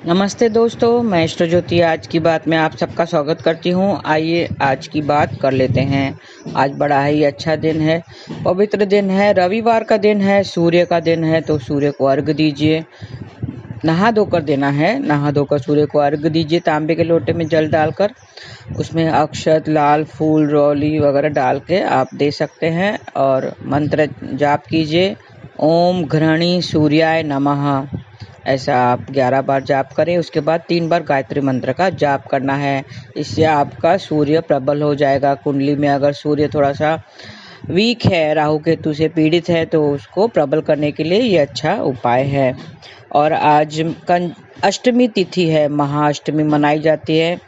नमस्ते दोस्तों, मैं इष्ट ज्योति आज की बात में आप सबका स्वागत करती हूँ। आइए आज की बात कर लेते हैं। आज बड़ा ही अच्छा दिन है, पवित्र दिन है, रविवार का दिन है, सूर्य का दिन है। तो सूर्य को अर्घ दीजिए, नहा धोकर देना है। नहा धोकर सूर्य को अर्घ दीजिए, तांबे के लोटे में जल डालकर उसमें अक्षत, लाल फूल, रौली वगैरह डाल के आप दे सकते हैं। और मंत्र जाप कीजिए, ओम घृणी सूर्याय नमः। ऐसा आप 11 बार जाप करें। उसके बाद 3 बार गायत्री मंत्र का जाप करना है। इससे आपका सूर्य प्रबल हो जाएगा। कुंडली में अगर सूर्य थोड़ा सा वीक है, राहु केतु से पीड़ित है, तो उसको प्रबल करने के लिए ये अच्छा उपाय है। और आज अष्टमी तिथि है, महाअष्टमी मनाई जाती है।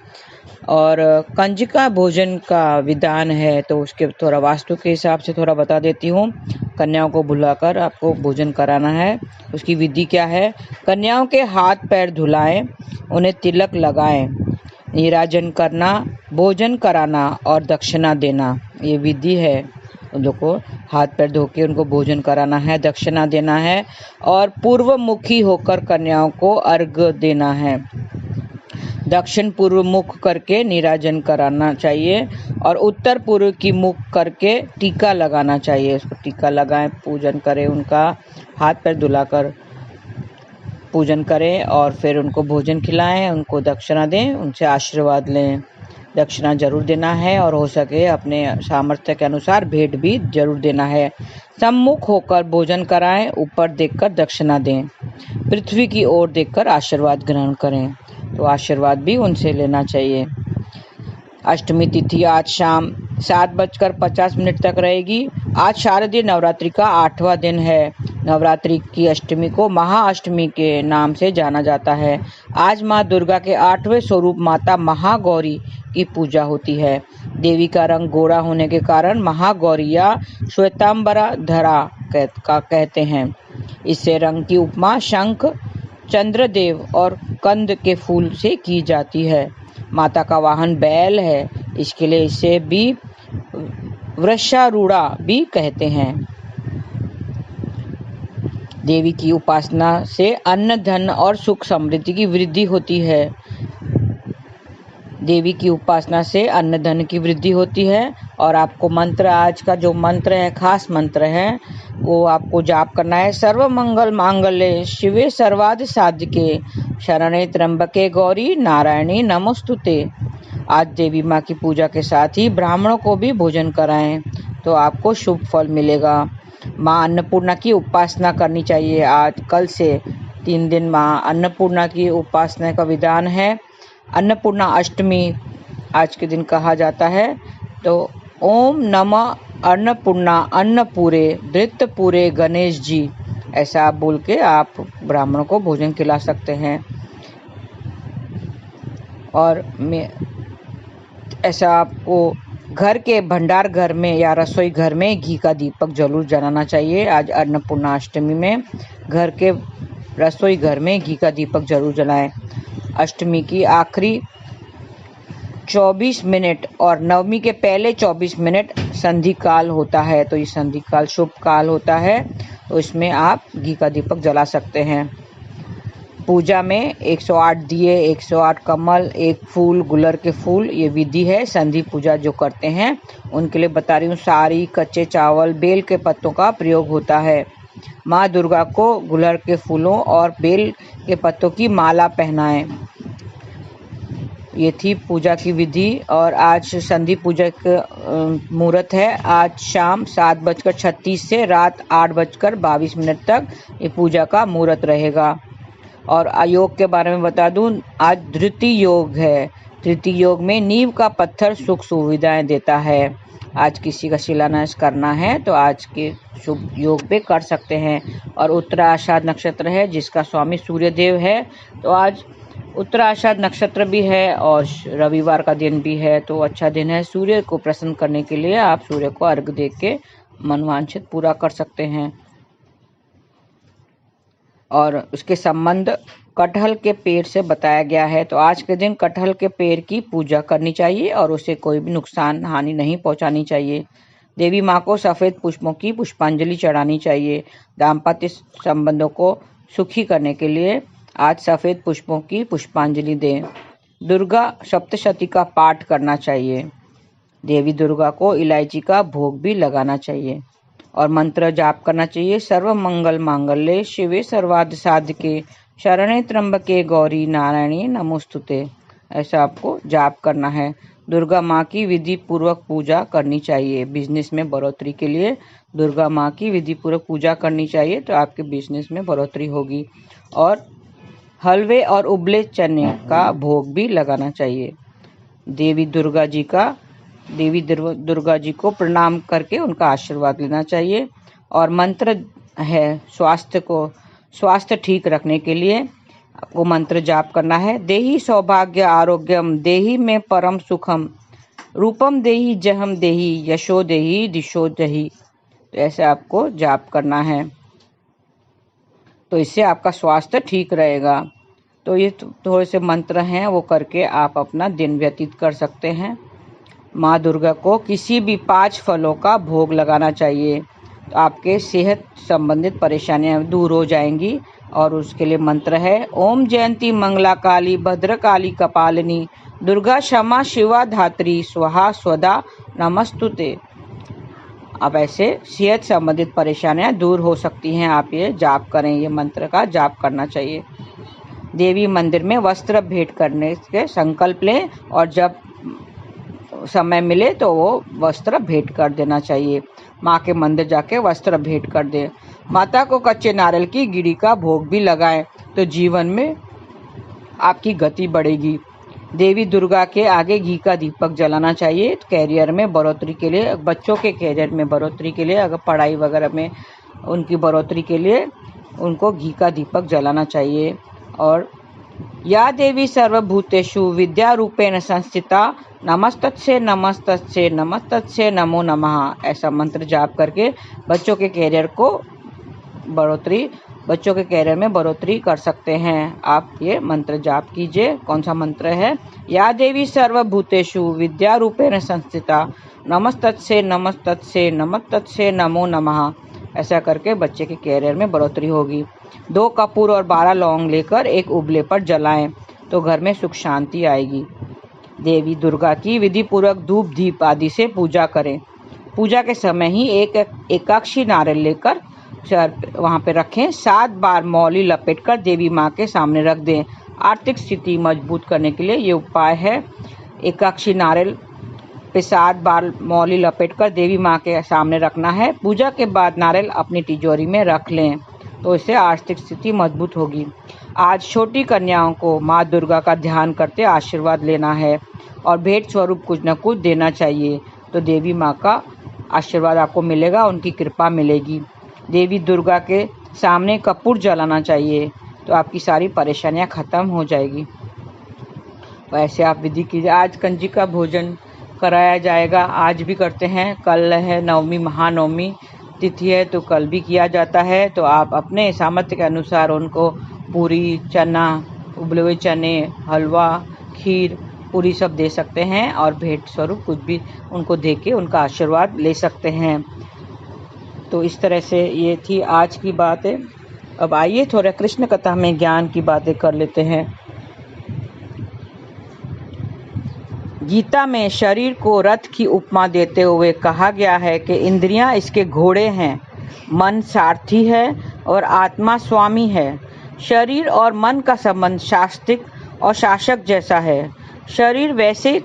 और कंजिका भोजन का विधान है, तो उसके थोड़ा वास्तु के हिसाब से थोड़ा बता देती हूँ। कन्याओं को बुलाकर आपको भोजन कराना है। उसकी विधि क्या है? कन्याओं के हाथ पैर धुलाएं, उन्हें तिलक लगाएं, नीराजन करना, भोजन कराना और दक्षिणा देना, ये विधि है। उन लोग को हाथ पैर धो के उनको भोजन कराना है, दक्षिणा देना है और पूर्व मुखी होकर कन्याओं को अर्घ देना है। दक्षिण पूर्व मुख करके नीराजन कराना चाहिए और उत्तर पूर्व की मुख करके टीका लगाना चाहिए। उसको टीका लगाएं, पूजन करें, उनका हाथ पैर धुलाकर पूजन करें और फिर उनको भोजन खिलाएं, उनको दक्षिणा दें, उनसे आशीर्वाद लें। दक्षिणा जरूर देना है और हो सके अपने सामर्थ्य के अनुसार भेंट भी जरूर देना है। सम्मुख होकर भोजन कराएं, ऊपर देखकर दक्षिणा दें, पृथ्वी की ओर देखकर आशीर्वाद ग्रहण करें, तो आशीर्वाद भी उनसे लेना चाहिए। अष्टमी तिथि आज शाम 7:50 तक रहेगी। आज शारदीय नवरात्रि का 8वां दिन है। नवरात्रि की अष्टमी को महाअष्टमी के नाम से जाना जाता है। आज माँ दुर्गा के 8वें स्वरूप माता महागौरी की पूजा होती है। देवी का रंग गोरा होने के कारण महागौरी या श्वेतांबरा धरा कहते हैं। इससे रंग की उपमा शंख, चंद्रदेव और कंद के फूल से की जाती है। माता का वाहन बैल है, इसके लिए इसे भी वृषारूढ़ा भी कहते हैं। देवी की उपासना से अन्न, धन और सुख समृद्धि की वृद्धि होती है। देवी की उपासना से अन्न धन की वृद्धि होती है। और आपको मंत्र, आज का जो मंत्र है, खास मंत्र है, वो आपको जाप करना है। सर्व मंगल मांगल्ये शिवे सर्वार्थ साधिके शरणे त्र्यंबके गौरी नारायणी नमोस्तुते। आज देवी माँ की पूजा के साथ ही ब्राह्मणों को भी भोजन कराएं, तो आपको शुभ फल मिलेगा। माँ अन्नपूर्णा की उपासना करनी चाहिए। आज कल से 3 दिन माँ अन्नपूर्णा की उपासना का विधान है। अन्नपूर्णा अष्टमी आज के दिन कहा जाता है। तो ओम नमः अन्नपूर्णा अन्नपूरे धृतपूरे गणेश जी, ऐसा आप बोल के आप ब्राह्मणों को भोजन खिला सकते हैं। और ऐसा आपको घर के भंडार घर में या रसोई घर में घी का दीपक जरूर जलाना चाहिए। आज अन्नपूर्णा अष्टमी में घर के रसोई घर में घी का दीपक जरूर जलाएं। अष्टमी की आखिरी 24 मिनट और नवमी के पहले 24 मिनट संधि काल होता है, तो ये संधि काल शुभ काल होता है, तो इसमें आप घी का दीपक जला सकते हैं। पूजा में 108 दिए, 108 कमल, 1 फूल, गुलर के फूल, ये विधि है। संधि पूजा जो करते हैं उनके लिए बता रही हूँ। सारी, कच्चे चावल, बेल के पत्तों का प्रयोग होता है। माँ दुर्गा को गुलर के फूलों और बेल के पत्तों की माला पहनाएं। ये थी पूजा की विधि। और आज संधि पूजा का मुहूर्त है। आज शाम 7:36 से रात 8:22 तक ये पूजा का मुहूर्त रहेगा। और योग के बारे में बता दूं, आज धृति योग है। धृति योग में नींव का पत्थर सुख सुविधाएं देता है। आज किसी का शिलान्यास करना है तो आज के शुभ योग पे कर सकते हैं। और उत्तराषाढ़ नक्षत्र है, जिसका स्वामी सूर्यदेव है, तो आज उत्तराषाढ़ नक्षत्र भी है और रविवार का दिन भी है, तो अच्छा दिन है। सूर्य को प्रसन्न करने के लिए आप सूर्य को अर्घ दे के मनवांछित पूरा कर सकते हैं। और उसके संबंध कटहल के पेड़ से बताया गया है। तो आज के दिन कटहल के पेड़ की पूजा करनी चाहिए और उसे कोई भी नुकसान हानि नहीं पहुंचानी चाहिए। देवी माँ को सफेद पुष्पों की पुष्पांजलि चढ़ानी चाहिए। दाम्पत्य संबंधों को सुखी करने के लिए आज सफ़ेद पुष्पों की पुष्पांजलि दें। दुर्गा सप्तशती का पाठ करना चाहिए। देवी दुर्गा को इलायची का भोग भी लगाना चाहिए और मंत्र जाप करना चाहिए। सर्व मंगल मांगल्ये शिवे सर्वार्थ साधके शरणे त्र्यंबके गौरी नारायणी नमोस्तुते। ऐसा आपको जाप करना है। दुर्गा माँ की विधि पूर्वक पूजा करनी चाहिए। बिजनेस में बढ़ोतरी के लिए दुर्गा माँ की विधि पूर्वक पूजा करनी चाहिए, तो आपके बिजनेस में बढ़ोतरी होगी। और हलवे और उबले चने का भोग भी लगाना चाहिए। देवी दुर्गा जी को प्रणाम करके उनका आशीर्वाद लेना चाहिए। और मंत्र है स्वास्थ्य ठीक रखने के लिए आपको मंत्र जाप करना है। देहि सौभाग्य आरोग्यम देहि में परम सुखम रूपम देहि जहम देहि यशो देहि दिशो देहि। तो ऐसे आपको जाप करना है, तो इससे आपका स्वास्थ्य ठीक रहेगा। तो ये थोड़े से मंत्र हैं, वो करके आप अपना दिन व्यतीत कर सकते हैं। माँ दुर्गा को किसी भी 5 फलों का भोग लगाना चाहिए, तो आपके सेहत संबंधित परेशानियां दूर हो जाएंगी। और उसके लिए मंत्र है ओम जयंती मंगला काली भद्रकाली कपालिनी दुर्गा क्षमा शिवा धात्री स्वाहा स्वदा नमस्तुते। अब ऐसे सेहत संबंधित परेशानियां दूर हो सकती हैं। आप ये जाप करें, ये मंत्र का जाप करना चाहिए। देवी मंदिर में वस्त्र भेंट करने के संकल्प लें और जब समय मिले तो वो वस्त्र भेंट कर देना चाहिए। माँ के मंदिर जाके वस्त्र भेंट कर दें। माता को कच्चे नारियल की गिरी का भोग भी लगाएं, तो जीवन में आपकी गति बढ़ेगी। देवी दुर्गा के आगे घी का दीपक जलाना चाहिए। कैरियर में बढ़ोतरी के लिए, बच्चों के कैरियर में बढ़ोतरी के लिए, अगर पढ़ाई वगैरह में उनकी बढ़ोतरी के लिए उनको घी का दीपक जलाना चाहिए। और या देवी सर्वभूतेषु विद्या रूपेण संस्थिता नमस्तस्यै नमस्तस्यै नमस्तस्यै नमो नमः। ऐसा मंत्र जाप करके बच्चों के कैरियर में बढ़ोतरी कर सकते हैं। आप ये मंत्र जाप कीजिए। कौन सा मंत्र है? या देवी सर्वभूतेषु विद्या रूपेण संस्थिता नमस्तस्यै नमस्तस्यै नमस्तस्यै नमो नमः। ऐसा करके बच्चे के कैरियर में बढ़ोतरी होगी। 2 कपूर और 12 लौंग लेकर एक उबले पर जलाएं, तो घर में सुख शांति आएगी। देवी दुर्गा की विधि पूर्वक धूप दीप आदि से पूजा करें। पूजा के समय ही एक एकाक्षी नारियल लेकर वहाँ पे रखें। 7 बार मौली लपेटकर देवी माँ के सामने रख दें। आर्थिक स्थिति मजबूत करने के लिए ये उपाय है। एकाक्षी नारियल पे 7 बार मौली लपेटकर देवी माँ के सामने रखना है। पूजा के बाद नारियल अपनी तिजोरी में रख लें, तो इससे आर्थिक स्थिति मजबूत होगी। आज छोटी कन्याओं को माँ दुर्गा का ध्यान करते आशीर्वाद लेना है और भेंट स्वरूप कुछ न कुछ देना चाहिए, तो देवी माँ का आशीर्वाद आपको मिलेगा, उनकी कृपा मिलेगी। देवी दुर्गा के सामने कपूर जलाना चाहिए, तो आपकी सारी परेशानियाँ खत्म हो जाएगी। वैसे आप विधि कीजिए। आज कंजिका भोजन कराया जाएगा, आज भी करते हैं। कल है नवमी, महानवमी तिथि है, तो कल भी किया जाता है। तो आप अपने सामर्थ्य के अनुसार उनको पूरी, चना, उबले हुए चने, हलवा, खीर, पूरी सब दे सकते हैं और भेंट स्वरूप कुछ भी उनको दे के उनका आशीर्वाद ले सकते हैं। तो इस तरह से ये थी आज की बातें। अब आइए थोड़ा कृष्ण कथा में ज्ञान की बातें कर लेते हैं। गीता में शरीर को रथ की उपमा देते हुए कहा गया है कि इंद्रियां इसके घोड़े हैं, मन सारथी है और आत्मा स्वामी है। शरीर और मन का संबंध शास्त्रिक और शासक जैसा है। शरीर वैसे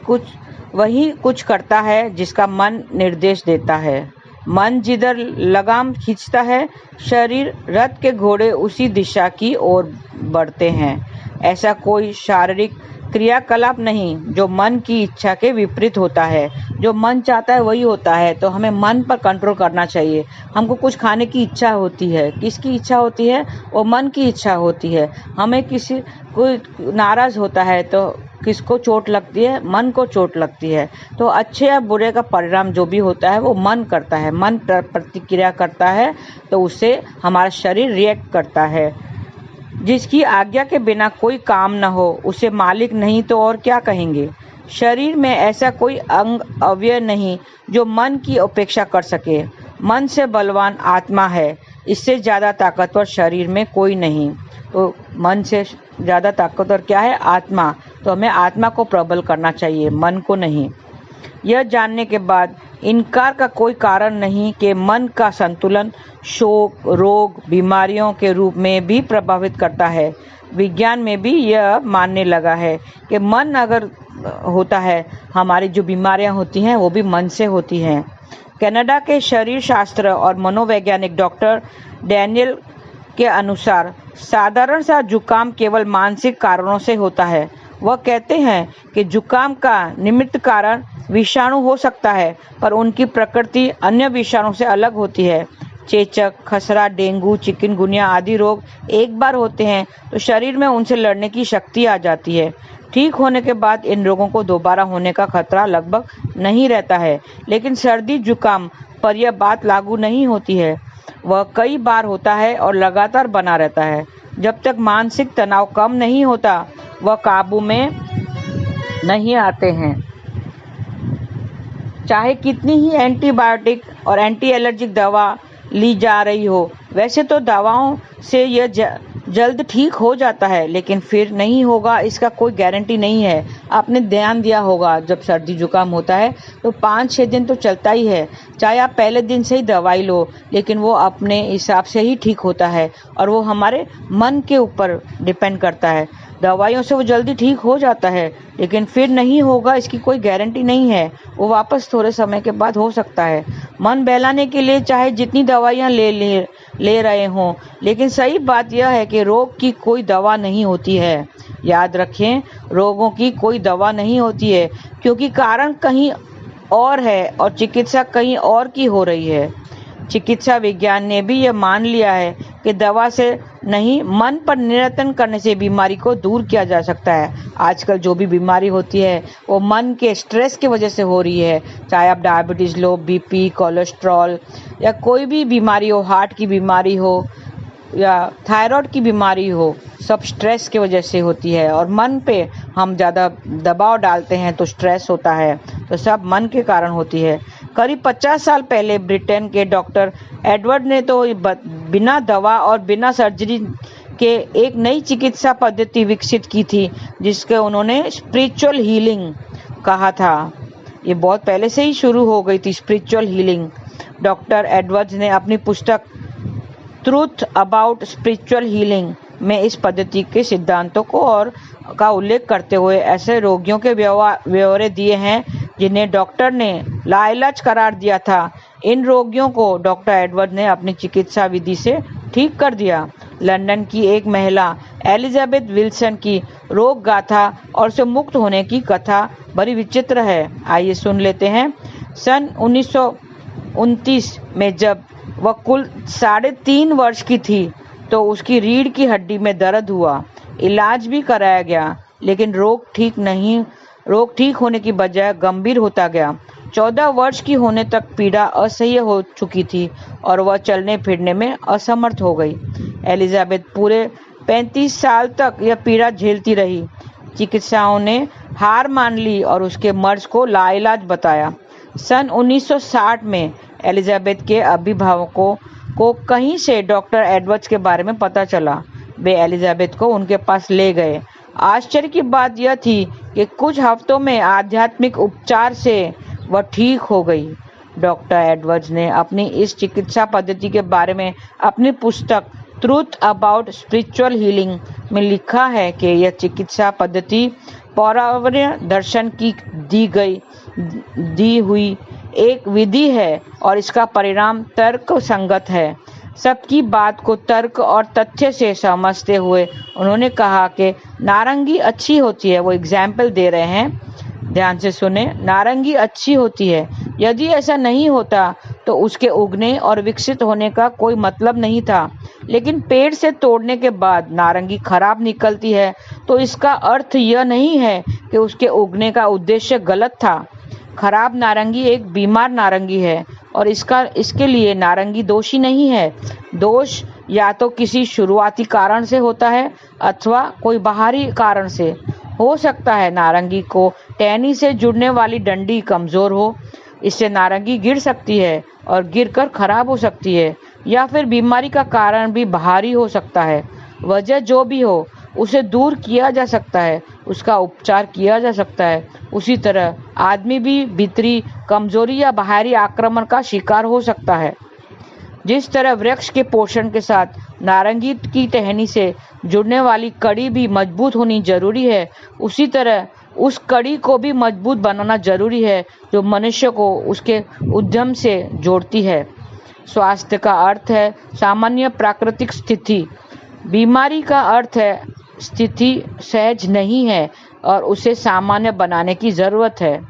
वही कुछ करता है जिसका मन निर्देश देता है। मन जिधर लगाम खींचता है, शरीर रथ के घोड़े उसी दिशा की ओर बढ़ते हैं। ऐसा कोई शारीरिक क्रियाकलाप नहीं जो मन की इच्छा के विपरीत होता है। जो मन चाहता है वही होता है, तो हमें मन पर कंट्रोल करना चाहिए। हमको कुछ खाने की इच्छा होती है, किसकी इच्छा होती है? वो मन की इच्छा होती है। हमें कोई नाराज होता है तो किसको चोट लगती है? मन को चोट लगती है। तो अच्छे या बुरे का परिणाम जो भी होता है वो मन करता है, मन प्रतिक्रिया करता है, तो उससे हमारा शरीर रिएक्ट करता है। जिसकी आज्ञा के बिना कोई काम न हो उसे मालिक नहीं तो और क्या कहेंगे। शरीर में ऐसा कोई अंग अवयव नहीं जो मन की अपेक्षा कर सके। मन से बलवान आत्मा है, इससे ज़्यादा ताकतवर शरीर में कोई नहीं। तो मन से ज़्यादा ताकतवर क्या है? आत्मा। तो हमें आत्मा को प्रबल करना चाहिए, मन को नहीं। यह जानने के बाद इनकार का कोई कारण नहीं कि मन का संतुलन शोक, रोग, बीमारियों के रूप में भी प्रभावित करता है। विज्ञान में भी यह मानने लगा है कि मन अगर होता है, हमारी जो बीमारियां होती हैं वो भी मन से होती हैं। कनाडा के शरीर शास्त्र और मनोवैज्ञानिक डॉक्टर डैनियल के अनुसार साधारण सा जुकाम केवल मानसिक कारणों से होता है। वह कहते हैं कि जुकाम का निमित्त कारण विषाणु हो सकता है, पर उनकी प्रकृति अन्य विषाणु से अलग होती है। चेचक, खसरा, डेंगू, चिकनगुनिया आदि रोग एक बार होते हैं तो शरीर में उनसे लड़ने की शक्ति आ जाती है। ठीक होने के बाद इन रोगों को दोबारा होने का खतरा लगभग नहीं रहता है, लेकिन सर्दी जुकाम पर यह बात लागू नहीं होती है। वह कई बार होता है और लगातार बना रहता है। जब तक मानसिक तनाव कम नहीं होता, वह काबू में नहीं आते हैं। चाहे कितनी ही एंटीबायोटिक और एंटी एलर्जिक दवा ली जा रही हो। वैसे तो दवाओं से यह जल्द ठीक हो जाता है, लेकिन फिर नहीं होगा इसका कोई गारंटी नहीं है। आपने ध्यान दिया होगा, जब सर्दी जुकाम होता है तो 5-6 दिन तो चलता ही है। चाहे आप पहले दिन से ही दवाई लो, लेकिन वो अपने हिसाब से ही ठीक होता है और वो हमारे मन के ऊपर डिपेंड करता है। दवाइयों से वो जल्दी ठीक हो जाता है, लेकिन फिर नहीं होगा इसकी कोई गारंटी नहीं है। वो वापस थोड़े समय के बाद हो सकता है। मन बहलाने के लिए चाहे जितनी दवाइयाँ ले रहे हों, लेकिन सही बात यह है कि रोग की कोई दवा नहीं होती है। याद रखें, रोगों की कोई दवा नहीं होती है, क्योंकि कारण कहीं और है और चिकित्सा कहीं और की हो रही है। चिकित्सा विज्ञान ने भी यह मान लिया है कि दवा से नहीं, मन पर नियंत्रण करने से बीमारी को दूर किया जा सकता है। आजकल जो भी बीमारी होती है वो मन के स्ट्रेस की वजह से हो रही है। चाहे आप डायबिटीज़ लो, बीपी, कोलेस्ट्रॉल या कोई भी बीमारी हो, हार्ट की बीमारी हो या थायराइड की बीमारी हो, सब स्ट्रेस की वजह से होती है। और मन पे हम ज़्यादा दबाव डालते हैं तो स्ट्रेस होता है, तो सब मन के कारण होती है। करीब 50 साल पहले ब्रिटेन के डॉक्टर एडवर्ड ने तो बिना दवा और बिना सर्जरी के एक नई चिकित्सा पद्धति विकसित की थी, जिसके उन्होंने स्पिरिचुअल हीलिंग कहा था। ये बहुत पहले से ही शुरू हो गई थी स्पिरिचुअल हीलिंग। डॉक्टर एडवर्ड्स ने अपनी पुस्तक ट्रूथ अबाउट स्पिरिचुअल हीलिंग में इस पद्धति के सिद्धांतों को और का उल्लेख करते हुए ऐसे रोगियों के ब्यौरे दिए हैं जिन्हें डॉक्टर ने लाइलाज करार दिया था। इन रोगियों को डॉक्टर एडवर्ड ने अपनी चिकित्सा विधि से ठीक कर दिया। लंदन की एक महिला एलिजाबेथ विल्सन की रोग गाथा और से मुक्त होने की कथा बड़ी विचित्र है। आइए सुन लेते हैं। सन 1929 में जब वह कुल 3.5 वर्ष की थी तो उसकी रीढ़ की हड्डी में दर्द हुआ। इलाज भी कराया गया, लेकिन रोग ठीक होने की बजाय गंभीर होता गया। 14 वर्ष की होने तक पीड़ा असह्य हो चुकी थी और वह चलने फिरने में असमर्थ हो गई। एलिजाबेथ पूरे 35 साल तक यह पीड़ा झेलती रही। चिकित्साओं ने हार मान ली और उसके मर्ज को लाइलाज बताया। सन 1960 में एलिजाबेथ के अभिभावकों को कहीं से डॉक्टर एडवर्ड्स के बारे में पता चला। वे एलिजाबेथ को उनके पास ले गए। आश्चर्य की बात यह थी कि कुछ हफ्तों में आध्यात्मिक उपचार से वह ठीक हो गई। डॉक्टर एडवर्ड्स ने अपनी इस चिकित्सा पद्धति के बारे में अपनी पुस्तक ट्रूथ अबाउट स्पिरिचुअल हीलिंग में लिखा है कि यह चिकित्सा पद्धति पौराणिक दर्शन की दी हुई एक विधि है और इसका परिणाम तर्क संगत है। सबकी बात को तर्क और तथ्य से समझते हुए उन्होंने कहा कि नारंगी अच्छी होती है। वो एग्जाम्पल दे रहे हैं, ध्यान से सुने। नारंगी अच्छी होती है। यदि ऐसा नहीं होता तो उसके उगने और विकसित होने का कोई मतलब नहीं था, लेकिन पेड़ से तोड़ने के बाद नारंगी खराब निकलती है तो इसका अर्थ यह नहीं है कि उसके उगने का उद्देश्य गलत था। खराब नारंगी एक बीमार नारंगी है और इसके लिए नारंगी दोषी नहीं है। दोष या तो किसी शुरुआती कारण से होता है अथवा कोई बाहरी कारण से हो सकता है। नारंगी को टहनी से जुड़ने वाली डंडी कमजोर हो, इससे नारंगी गिर सकती है और गिरकर खराब हो सकती है, या फिर बीमारी का कारण भी बाहरी हो सकता है। वजह जो भी हो, उसे दूर किया जा सकता है, उसका उपचार किया जा सकता है, उसी तरह आदमी भी भीतरी कमजोरी या बाहरी आक्रमण का शिकार हो सकता है। जिस तरह वृक्ष के पोषण के साथ नारंगी की टहनी से जुड़ने वाली कड़ी भी मजबूत होनी जरूरी है, उसी तरह उस कड़ी को भी मजबूत बनाना जरूरी है जो मनुष्य को उसके उद्यम से जोड़ती है। स्वास्थ्य का अर्थ है सामान्य प्राकृतिक स्थिति, बीमारी का अर्थ है स्थिति सहज नहीं है और उसे सामान्य बनाने की जरूरत है।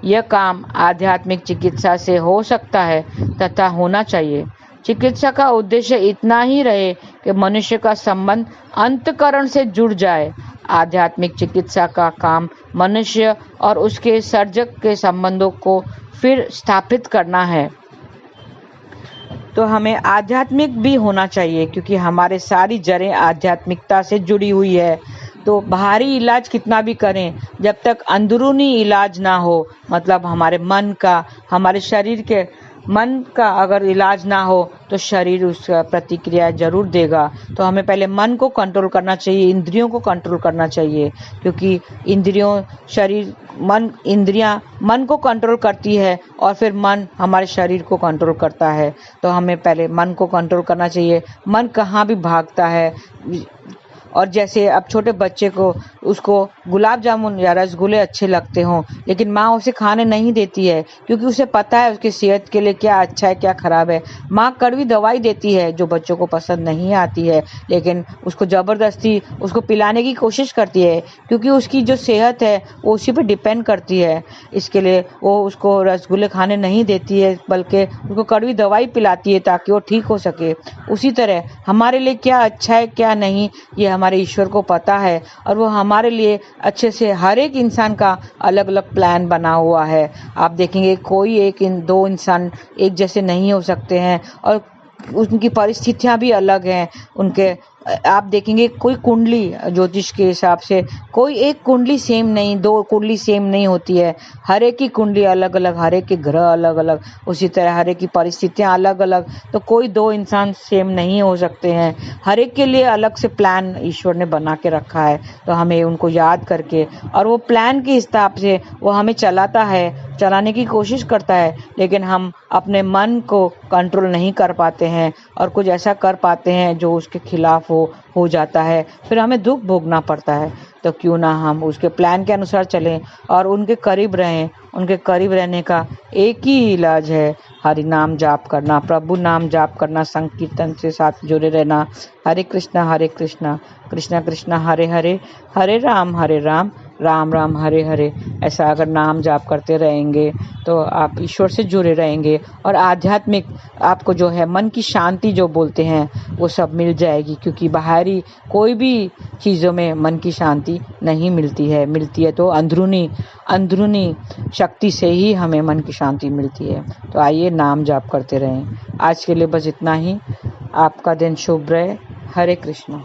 यह काम आध्यात्मिक चिकित्सा से हो सकता है तथा होना चाहिए। चिकित्सा का उद्देश्य इतना ही रहे कि मनुष्य का संबंध अंतःकरण से जुड़ जाए। आध्यात्मिक चिकित्सा का काम मनुष्य और उसके सर्जक के संबंधों को फिर स्थापित करना है। तो हमें आध्यात्मिक भी होना चाहिए, क्योंकि हमारे सारी जड़ें आध्यात्मिकता से जुड़ी हुई है। तो बाहरी इलाज कितना भी करें, जब तक अंदरूनी इलाज ना हो, मतलब हमारे मन का, हमारे शरीर के मन का अगर इलाज ना हो तो शरीर उसका प्रतिक्रिया जरूर देगा। तो हमें पहले मन को कंट्रोल करना चाहिए, इंद्रियों को कंट्रोल करना चाहिए, क्योंकि इंद्रियों शरीर मन इंद्रियां मन को कंट्रोल करती है और फिर मन हमारे शरीर को कंट्रोल करता है। तो हमें पहले मन को कंट्रोल करना चाहिए। मन कहाँ भी भागता है, और जैसे अब छोटे बच्चे को उसको गुलाब जामुन या रसगुल्ले अच्छे लगते हों, लेकिन माँ उसे खाने नहीं देती है, क्योंकि उसे पता है उसकी सेहत के लिए क्या अच्छा है क्या खराब है। माँ कड़वी दवाई देती है जो बच्चों को पसंद नहीं आती है, लेकिन उसको जबरदस्ती उसको पिलाने की कोशिश करती है, क्योंकि उसकी जो सेहत है वो उसी पर डिपेंड करती है। इसके लिए वो उसको रसगुल्ले खाने नहीं देती है, बल्कि उसको कड़वी दवाई पिलाती है ताकि वो ठीक हो सके। उसी तरह हमारे लिए क्या अच्छा है क्या नहीं, ये हमारे ईश्वर को पता है, और वो हमारे लिए अच्छे से हर एक इंसान का अलग अलग प्लान बना हुआ है। आप देखेंगे कोई दो इंसान एक जैसे नहीं हो सकते हैं, और उनकी परिस्थितियां भी अलग हैं। उनके आप देखेंगे कोई कुंडली ज्योतिष के हिसाब से कोई एक कुंडली सेम नहीं, दो कुंडली सेम नहीं होती है। हर एक की कुंडली अलग अलग, हर एक के ग्रह अलग अलग, उसी तरह हर एक की परिस्थितियां अलग अलग। तो कोई दो इंसान सेम नहीं हो सकते हैं। हर एक के लिए अलग से प्लान ईश्वर ने बना के रखा है। तो हमें उनको याद करके और वो प्लान के हिसाब से वो हमें चलाता है, चलाने की कोशिश करता है, लेकिन हम अपने मन को कंट्रोल नहीं कर पाते हैं और कुछ ऐसा कर पाते हैं जो उसके खिलाफ हो जाता है, फिर हमें दुख भोगना पड़ता है। तो क्यों ना हम उसके प्लान के अनुसार चलें और उनके करीब रहें। उनके करीब रहने का एक ही इलाज है हरि नाम जाप करना, प्रभु नाम जाप करना, संकीर्तन से साथ जुड़े रहना। हरे कृष्णा कृष्णा कृष्णा हरे हरे, हरे राम राम राम हरे हरे। ऐसा अगर नाम जाप करते रहेंगे तो आप ईश्वर से जुड़े रहेंगे और आध्यात्मिक आपको जो है मन की शांति जो बोलते हैं वो सब मिल जाएगी, क्योंकि बाहरी कोई भी चीज़ों में मन की शांति नहीं मिलती है। मिलती है तो अंदरूनी शक्ति से ही हमें मन की शांति मिलती है। तो आइए नाम जाप करते रहें। आज के लिए बस इतना ही। आपका दिन शुभ रहे। हरे कृष्णा।